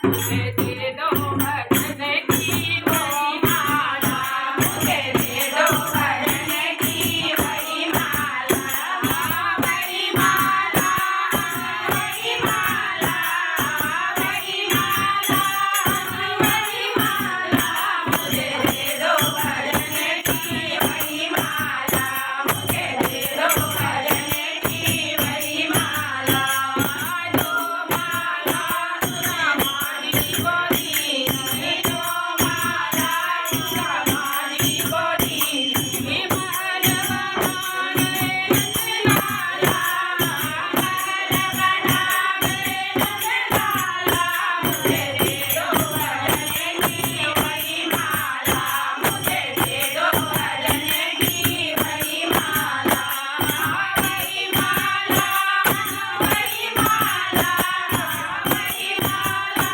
मुझे दे दो भजन की वही माला, मुझे दे दो भजन की वही माला, वही माला, वही माला, वही माला, वही माला, मुझे दे दो भजन की वही माला, मुझे दे दो भजन की वही माला, जो माला हमारी गोदी में, जो माला हमारी गोदी में, महल बना गए नंदलाला, महल बना गए नंदलाला, मुझे दे दो भजन की वही माला, मुझे दे दो भजन की वही माला, वही माला, वही माला, वही माला,